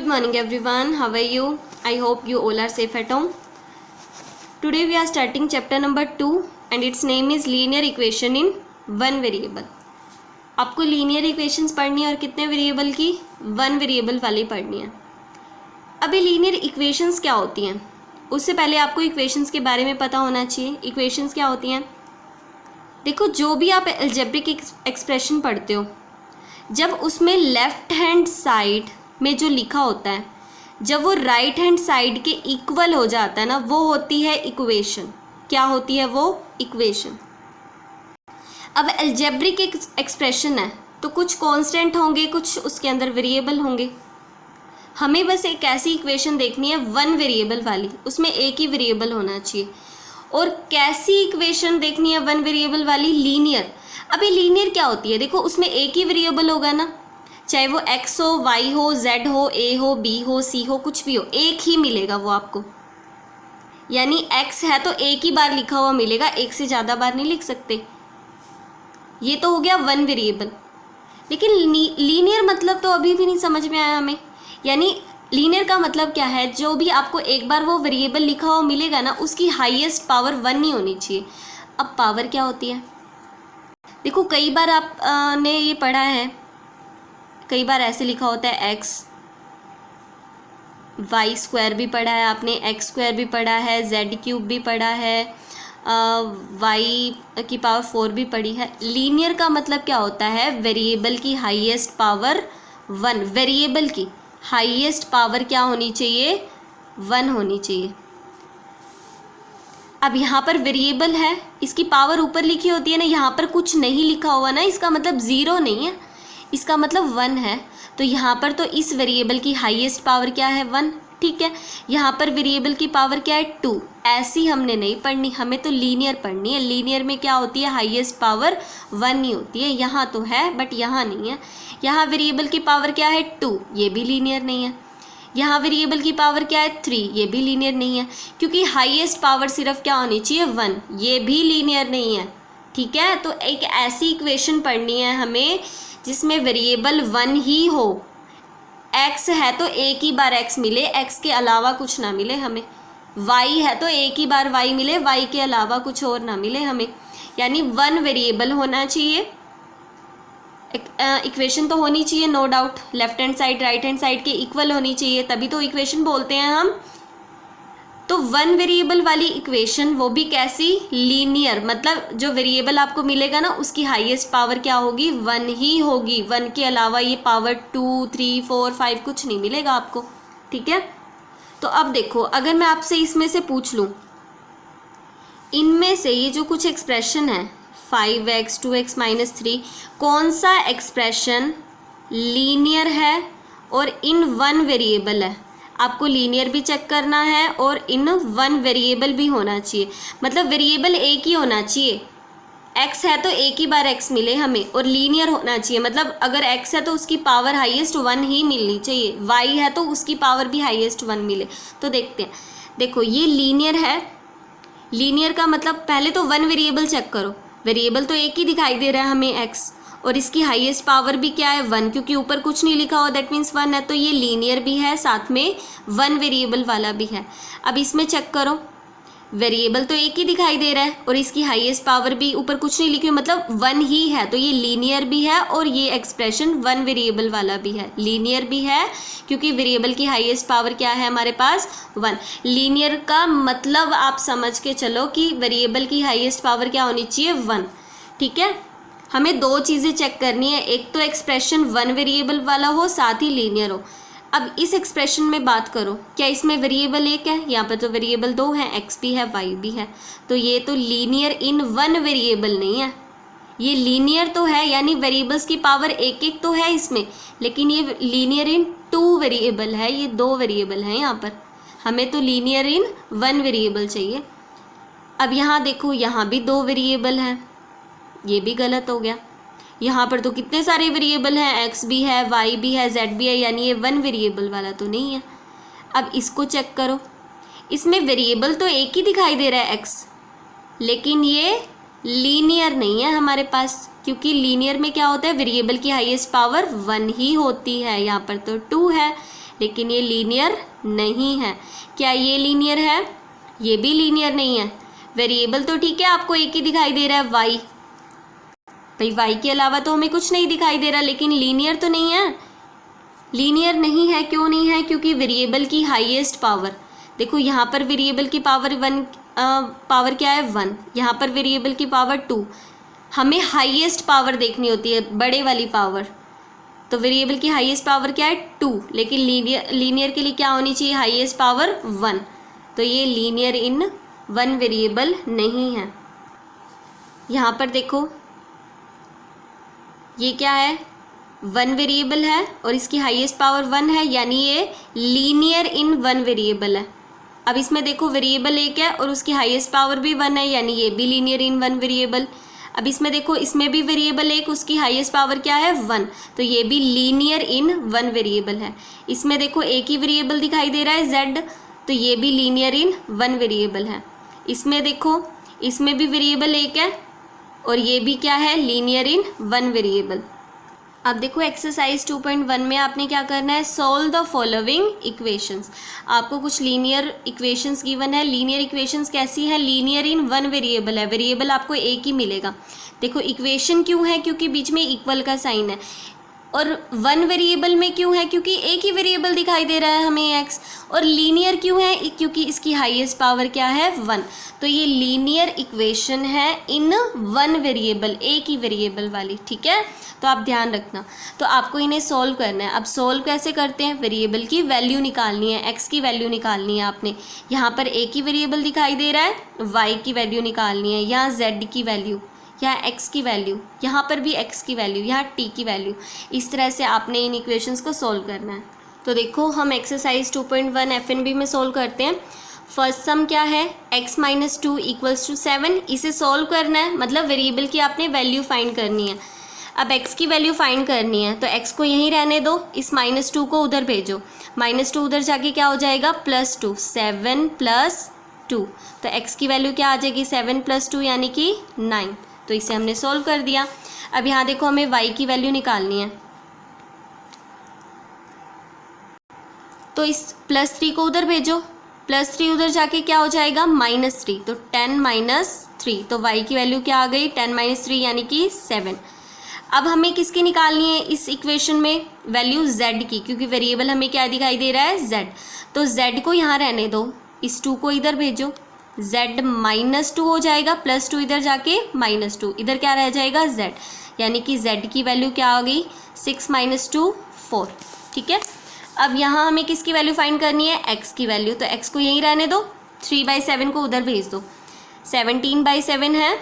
Good morning everyone. How are you? I hope you all are safe at home. Today we are starting chapter number 2 and its name is linear equation in one variable. आपको linear equations पढ़नी है और कितने variable की? One variable वाली पढ़नी है. अभी लीनियर इक्वेशंस क्या होती हैं उससे पहले आपको इक्वेशंस के बारे में पता होना चाहिए. इक्वेशंस क्या होती हैं? देखो, जो भी आप अलजेब्रिक एक्सप्रेशन पढ़ते हो, जब उसमें लेफ्ट हैंड साइड में जो लिखा होता है, जब वो राइट हैंड साइड के इक्वल हो जाता है ना, वो होती है इक्वेशन. क्या होती है वो? इक्वेशन. अब अलजेब्रिक एक्सप्रेशन है तो कुछ कांस्टेंट होंगे, कुछ उसके अंदर वेरिएबल होंगे. हमें बस एक ऐसी इक्वेशन देखनी है वन वेरिएबल वाली, उसमें एक ही वेरिएबल होना चाहिए. और कैसी इक्वेशन देखनी है वन वेरिएबल वाली? लीनियर. अभी लीनियर क्या होती है? देखो, उसमें एक ही वेरिएबल होगा ना, चाहे वो x हो, y हो, z हो, a हो, b हो, c हो, कुछ भी हो, एक ही मिलेगा वो आपको. यानी x है तो एक ही बार लिखा हुआ मिलेगा, एक से ज़्यादा बार नहीं लिख सकते. ये तो हो गया वन वेरिएबल. लेकिन लीनियर मतलब तो अभी भी नहीं समझ में आया हमें. यानी लीनियर का मतलब क्या है? जो भी आपको एक बार वो वेरिएबल लिखा हुआ मिलेगा ना, उसकी हाईएस्ट पावर वन नहीं होनी चाहिए. अब पावर क्या होती है? देखो, कई बार आपने ये पढ़ा है, कई बार ऐसे लिखा होता है एक्स, वाई स्क्वायर भी पढ़ा है आपने, एक्स स्क्वायर भी पढ़ा है, जेड क्यूब भी पढ़ा है, वाई की पावर 4 भी पढ़ी है. लीनियर का मतलब क्या होता है? वेरिएबल की हाईएस्ट पावर वन. वेरिएबल की हाईएस्ट पावर क्या होनी चाहिए? वन होनी चाहिए. अब यहाँ पर वेरिएबल है, इसकी पावर ऊपर लिखी होती है ना, यहाँ पर कुछ नहीं लिखा हुआ ना, इसका मतलब ज़ीरो नहीं है, इसका मतलब वन है. तो यहाँ पर तो इस वेरिएबल की हाईएस्ट पावर क्या है? वन. ठीक है, यहाँ पर वेरिएबल की पावर क्या है? टू. ऐसी हमने नहीं पढ़नी, हमें तो लीनियर पढ़नी है. लीनियर में क्या होती है? हाईएस्ट पावर वन ही होती है. यहाँ तो है बट यहाँ नहीं है. यहाँ वेरिएबल की पावर क्या है? टू. ये भी लीनियर नहीं है. यहाँ वेरिएबल की पावर क्या है? थ्री. ये भी लीनियर नहीं है, क्योंकि हाईएस्ट पावर सिर्फ क्या होनी चाहिए? वन. ये भी लीनियर नहीं है. ठीक है, तो एक ऐसी इक्वेशन पढ़नी है हमें जिसमें वेरिएबल वन ही हो. x है तो एक ही बार x मिले, x के अलावा कुछ ना मिले हमें. y है तो एक ही बार y मिले, y के अलावा कुछ और ना मिले हमें. यानी वन वेरिएबल होना चाहिए. इक्वेशन तो होनी चाहिए, no doubt. Left hand side right hand side के इक्वल होनी चाहिए, तभी तो इक्वेशन बोलते हैं हम. तो वन वेरिएबल वाली इक्वेशन, वो भी कैसी? लीनियर. मतलब जो वेरिएबल आपको मिलेगा ना, उसकी हाईएस्ट पावर क्या होगी? वन ही होगी. वन के अलावा ये पावर 2, 3, 4, 5 कुछ नहीं मिलेगा आपको. ठीक है, तो अब देखो, अगर मैं आपसे इसमें से पूछ लूँ, इनमें से ये जो कुछ एक्सप्रेशन है 5x 2x - 3, कौन सा एक्सप्रेशन लीनियर है और इन वन वेरिएबल है? आपको लीनियर भी चेक करना है और इन वन वेरिएबल भी होना चाहिए. मतलब वेरिएबल एक ही होना चाहिए. x है तो एक ही बार x मिले हमें, और लीनियर होना चाहिए. मतलब अगर x है तो उसकी पावर हाईएस्ट वन ही मिलनी चाहिए, y है तो उसकी पावर भी हाईएस्ट वन मिले. तो देखते हैं. देखो, ये लीनियर है. लीनियर का मतलब पहले तो वन वेरिएबल चेक करो. वेरिएबल तो एक ही दिखाई दे रहा है हमें x, और इसकी हाईएस्ट पावर भी क्या है? वन, क्योंकि ऊपर कुछ नहीं लिखा हुआ, दैट मीन्स वन है. तो ये लीनियर भी है, साथ में वन वेरिएबल वाला भी है. अब इसमें चेक करो, वेरिएबल तो एक ही दिखाई दे रहा है और इसकी हाईएस्ट पावर भी ऊपर कुछ नहीं लिखी हुई, मतलब वन ही है. तो ये लीनियर भी है और ये एक्सप्रेशन वन वेरिएबल वाला भी है. लीनियर भी है क्योंकि वेरिएबल की हाईएस्ट पावर क्या है हमारे पास? वन. लीनियर का मतलब आप समझ के चलो कि वेरिएबल की हाईएस्ट पावर क्या होनी चाहिए? वन. ठीक है, हमें दो चीज़ें चेक करनी है, एक तो एक्सप्रेशन वन वेरिएबल वाला हो, साथ ही लीनियर हो. अब इस एक्सप्रेशन में बात करो, क्या इसमें वेरिएबल एक है? यहाँ पर तो वेरिएबल दो हैं, x भी है, y भी है. तो ये तो लीनियर इन वन वेरिएबल नहीं है. ये लीनियर तो है, यानी वेरिएबल्स की पावर एक एक तो है इसमें, लेकिन ये लीनियर इन टू वेरिएबल है. ये दो वेरिएबल हैं यहाँ पर. हमें तो लीनियर इन वन वेरिएबल चाहिए. अब यहाँ देखो, यहाँ भी दो वेरिएबल हैं, ये भी गलत हो गया. यहाँ पर तो कितने सारे वेरिएबल हैं, x भी है, y भी है, z भी है, यानी ये वन वेरिएबल वाला तो नहीं है. अब इसको चेक करो, इसमें वेरिएबल तो एक ही दिखाई दे रहा है x, लेकिन ये लीनियर नहीं है हमारे पास, क्योंकि लीनियर में क्या होता है? वेरिएबल की हाईएस्ट पावर वन ही होती है. यहाँ पर तो टू है, लेकिन ये लीनियर नहीं है। क्या ये लीनियर है? ये भी लीनियर नहीं है। वेरिएबल तो ठीक है, आपको एक ही दिखाई दे रहा है y, भाई y के अलावा तो हमें कुछ नहीं दिखाई दे रहा, लेकिन लीनियर तो नहीं है। लीनियर नहीं है, क्यों नहीं है? क्योंकि वेरिएबल की हाईएस्ट पावर, देखो यहाँ पर वेरिएबल की पावर पावर क्या है 1, यहाँ पर वेरिएबल की पावर 2। हमें हाईएस्ट पावर देखनी होती है, बड़े वाली पावर, तो वेरिएबल की हाईएस्ट पावर क्या है 2, लेकिन लीनियर के लिए क्या होनी चाहिए? Highest power 1। तो ये लीनियर इन वन वेरिएबल नहीं है। यहाँ पर देखो ये क्या है? 1 वेरिएबल है और इसकी हाईएस्ट पावर 1 है, यानी ये लीनियर इन 1 वेरिएबल है। अब इसमें देखो वेरिएबल एक है और उसकी हाईएस्ट पावर भी 1 है, यानी ये भी लीनियर इन 1 वेरिएबल। अब इसमें देखो इसमें भी वेरिएबल एक, उसकी हाईएस्ट पावर क्या है 1, तो ये भी लीनियर इन 1 वेरिएबल है। इसमें देखो एक ही वेरिएबल दिखाई दे रहा है z, तो ये भी लीनियर इन 1 वेरिएबल है। इसमें देखो इसमें भी वेरिएबल एक है और ये भी क्या है? लीनियर इन 1 वेरिएबल। अब देखो एक्सरसाइज 2.1 में आपने क्या करना है? Solve the following equations. आपको कुछ लीनियर इक्वेशंस गिवन है। लीनियर इक्वेशंस कैसी है? लीनियर इन 1 वेरिएबल है, वेरिएबल आपको एक ही मिलेगा। देखो इक्वेशन क्यों है? क्योंकि बीच में इक्वल का साइन है। और 1 वेरिएबल में क्यों है? क्योंकि एक ही वेरिएबल दिखाई दे रहा है हमें x। और लीनियर क्यों है? क्योंकि इसकी हाईएस्ट पावर क्या है 1। तो ये लीनियर इक्वेशन है इन 1 वेरिएबल, एक ही वेरिएबल वाली, ठीक है। तो आप ध्यान रखना। तो आपको इन्हें सॉल्व करना है। अब सॉल्व कैसे करते हैं? वेरिएबल की वैल्यू निकालनी है, x की वैल्यू निकालनी है आपने। यहाँ पर एक ही वेरिएबल दिखाई दे रहा है, y की वैल्यू निकालनी है, यहाँ z की वैल्यू, यहाँ x की वैल्यू, यहाँ पर भी x की वैल्यू, यहाँ t की वैल्यू। इस तरह से आपने इन इक्वेशंस को सॉल्व करना है। तो देखो हम एक्सरसाइज 2.1 FNB में सॉल्व करते हैं। फर्स्ट सम क्या है? x - 2 = 7। इसे सॉल्व करना है, मतलब वेरिएबल की आपने वैल्यू फाइंड करनी है। अब x की वैल्यू फाइंड करनी है तो x को यहीं रहने दो, इस -2 को उधर भेजो। -2 उधर जाके क्या हो जाएगा? +2, 7 + 2। तो x की वैल्यू क्या आ जाएगी? 7 + 2 यानी कि 9। तो इसे हमने सॉल्व कर दिया। अब यहाँ देखो हमें y की वैल्यू निकालनी है, तो इस +3 को उधर भेजो। +3 उधर जाके क्या हो जाएगा? -3। तो 10 - 3, तो y की वैल्यू क्या आ गई? 10 - 3 यानी कि 7। अब हमें किसकी निकालनी है इस इक्वेशन में? वैल्यू z की, क्योंकि वेरिएबल हमें क्या दिखाई दे रहा है? z। तो z को यहाँ रहने दो, इस 2 को इधर भेजो, z -2 हो जाएगा, +2 इधर जाके -2, इधर क्या रह जाएगा? z, यानी कि z की वैल्यू क्या आ गई? 6 - 2 4, ठीक है। अब यहाँ हमें किसकी वैल्यू फाइंड करनी है? x की वैल्यू। तो x को यहीं रहने दो, 3/7 को उधर भेज दो। 17/7 है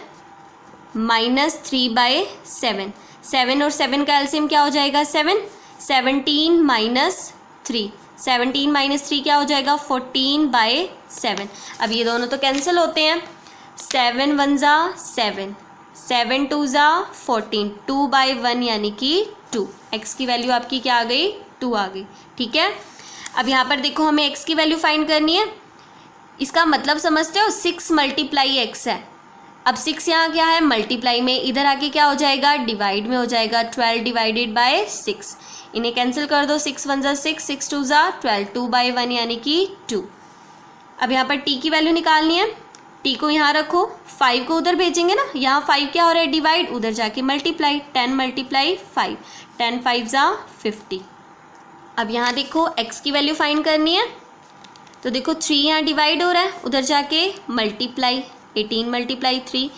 -3/7, 7 और 7 का एलसीएम क्या हो जाएगा? 7। 17 - 3, 17 - 3 क्या हो जाएगा? 14/7। अब ये दोनों तो कैंसिल होते हैं। 7 1 = 7, 7 2 = 14, 2/1 यानी कि 2। x की वैल्यू आपकी क्या आ गई? 2 आ गई, ठीक है। अब यहाँ पर देखो हमें x की वैल्यू फाइंड करनी है। इसका मतलब समझते हो? 6 × x है। अब 6 यहाँ क्या है? मल्टीप्लाई में, इधर आके क्या हो जाएगा? डिवाइड में हो जाएगा। 12 / 6, इन्हें कैंसिल कर दो। 6 1 = 6, 6 2 = 12, 2/1 यानी कि 2। अब यहाँ पर t की वैल्यू निकालनी है। t को यहाँ रखो, 5 को उधर भेजेंगे ना, यहाँ 5 क्या हो रहा है? डिवाइड, उधर जाके मल्टीप्लाई। 10 × 5, 10 5 = 50। अब यहाँ देखो x की वैल्यू फाइंड करनी है। तो देखो 3 यहाँ डिवाइड हो रहा है, उधर जाके मल्टीप्लाई, 18 × 3,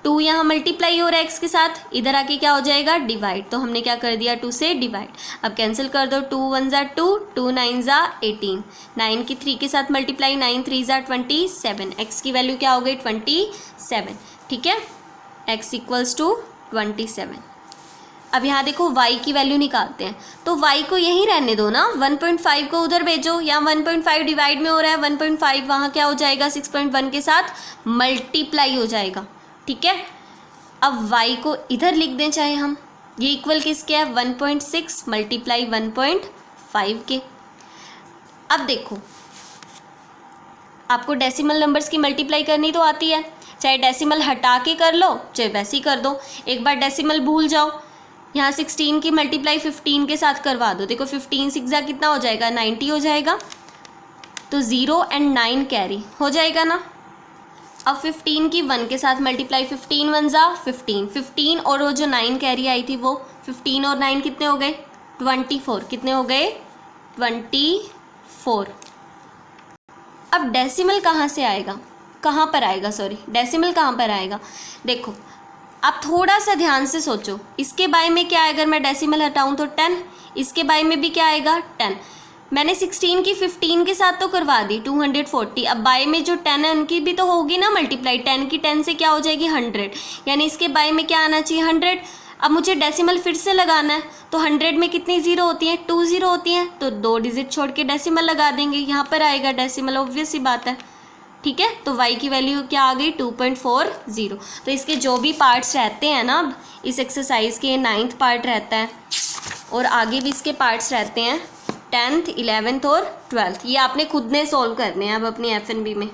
2 यहाँ मल्टीप्लाई हो रहा है x के साथ, इधर आके क्या हो जाएगा? डिवाइड। तो हमने क्या कर दिया? 2 से डिवाइड। अब कैंसिल कर दो। 2 1 = 2, 2 9 = 18, 9 की 3 के साथ मल्टीप्लाई, 9 3 = 27। x की वैल्यू क्या हो गई? 27, ठीक है। x = 27। अब यहाँ देखो y की वैल्यू निकालते हैं। तो y को यहीं रहने दो ना, 1.5 को उधर भेजो। यहाँ 1.5 डिवाइड में हो रहा है, 1.5 वहाँ क्या हो जाएगा? 6.1 के साथ मल्टीप्लाई हो जाएगा, ठीक है। अब y को इधर लिख दें चाहे हम, ये इक्वल किसके है? 1.6 × 1.5 के। अब देखो आपको डेसिमल नंबर्स की मल्टीप्लाई करनी तो आती है, चाहे डेसिमल हटा के कर लो चाहे वैसे ही कर दो। एक बार डेसिमल भूल जाओ, यहाँ 16 की मल्टीप्लाई 15 के साथ करवा दो, देखो 15 6 कितना हो जाएगा, 90 हो जाएगा। तो 0 एंड 9 कैरी हो जाएगा ना। अब 15 की 1 के साथ मल्टीप्लाई, 15 1 जा 15, 15 और वो जो 9 कैरी आई थी वो 15 और 9 कितने हो गए, 24, कितने हो गए, 24। अब डेसिमल कहाँ से आएगा, कहाँ पर आएगा, सॉरी डेसिमल कहाँ पर आएगा। देखो आप थोड़ा सा ध्यान से सोचो, इसके बाय में क्या है, अगर मैं डेसिमल हटाऊँ तो 10, इसके बाय में भी क्या आएगा 10। मैंने 16 की 15 के साथ तो करवा दी 240, अब बाय में जो 10 है उनकी भी तो होगी ना मल्टीप्लाई, 10 की 10 से क्या हो जाएगी 100, यानी इसके बाय में क्या आना चाहिए 100। अब मुझे डेसिमल फिर से लगाना है, तो 100 में कितनी ज़ीरो होती हैं, 2 ज़ीरो होती हैं, तो 2 डिजिट छोड़ के डेसिमल लगा देंगे, यहाँ पर आएगा डेसिमल, ऑब्वियस सी बात है। ठीक है, तो y की वैल्यू क्या आ गई 2.40। तो इसके जो भी पार्ट्स रहते हैं ना, अब इस एक्सरसाइज के 9th पार्ट रहता है और आगे भी इसके पार्ट्स रहते हैं 10th 11th और 12th, ये आपने खुद ने सॉल्व करने हैं अब अपनी FNB में।